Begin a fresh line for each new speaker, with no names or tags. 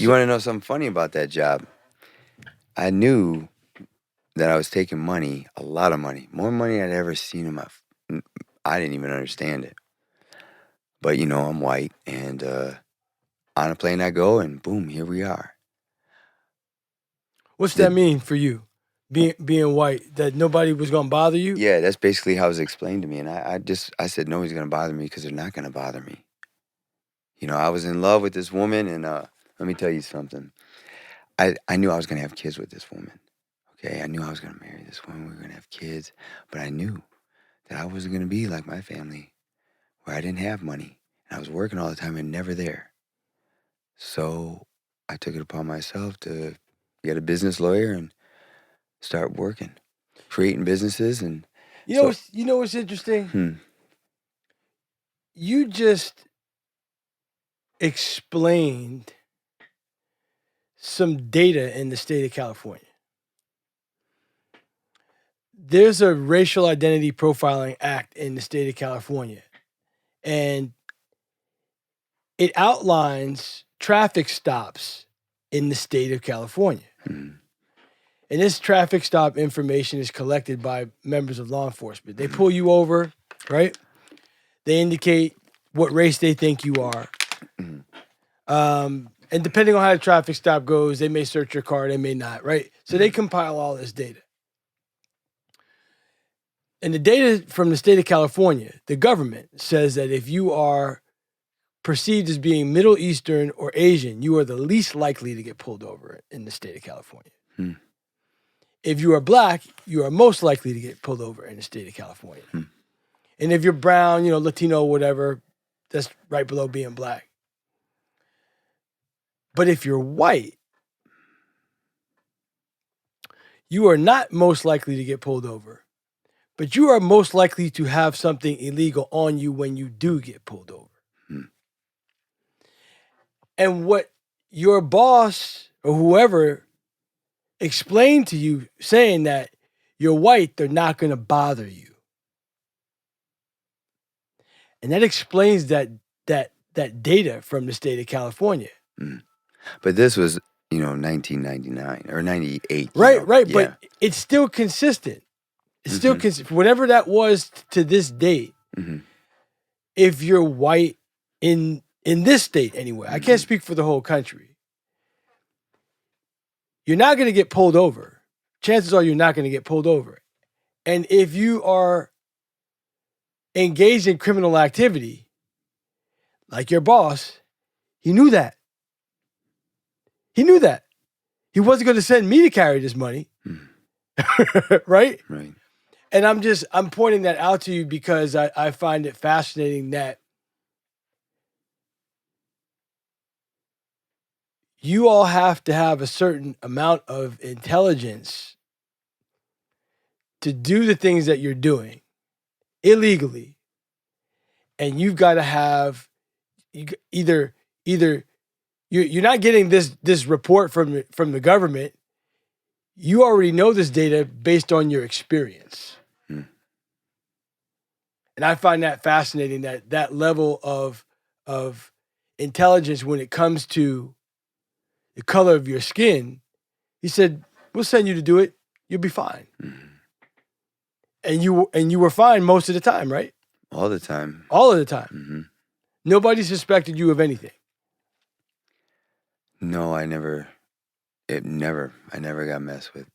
You want to know something funny about that job? I knew that I was taking money, a lot of money, more money I'd ever seen in my. I didn't even understand it. But I'm white, and on a plane I go, and boom, here we are.
What's that mean for you, being white? That nobody was gonna bother you?
Yeah, that's basically how it was explained to me, and I said nobody's gonna bother me because they're not gonna bother me. I was in love with this woman, and let me tell you something. I knew I was gonna have kids with this woman. Okay, I knew I was gonna marry this woman. We were gonna have kids, but I knew that I wasn't gonna be like my family, where I didn't have money and I was working all the time and never there. So I took it upon myself to get a business lawyer and start working, creating businesses, and
You know what's interesting? You just explained some data in the state of California. There's a racial identity profiling act in the state of California, and it outlines traffic stops in the state of California. And this traffic stop information is collected by members of law enforcement. They pull you over, right? They indicate what race they think you are. And depending on how the traffic stop goes, they may search your car, they may not, right? So they compile all this data. And the data from the state of California, the government says that if you are perceived as being Middle Eastern or Asian, you are the least likely to get pulled over in the state of California. If you are black, you are most likely to get pulled over in the state of California. And if you're brown, Latino, whatever, that's right below being black. But if you're white, you are not most likely to get pulled over, but you are most likely to have something illegal on you when you do get pulled over. And what your boss or whoever explained to you, saying that you're white, they're not going to bother you. And that explains that data from the state of California.
But this was, 1999 or 98.
Right.
Yeah.
But it's still consistent. It's still whatever that was to this date. If you're white in this state anyway, I can't speak for the whole country. You're not going to get pulled over. Chances are you're not going to get pulled over. And if you are engaged in criminal activity, like your boss, he knew that. He knew that. He wasn't going to send me to carry this money. Right?
Right.
And I'm pointing that out to you because I find it fascinating that you all have to have a certain amount of intelligence to do the things that you're doing illegally. And you've got to have either you're not getting this report from the government. You already know this data based on your experience. And I find that fascinating, that level of intelligence when it comes to the color of your skin. He said, we'll send you to do it. You'll be fine. And you were fine most of the time, right?
All the time.
All of the time. Nobody suspected you of anything.
No, I never got messed with.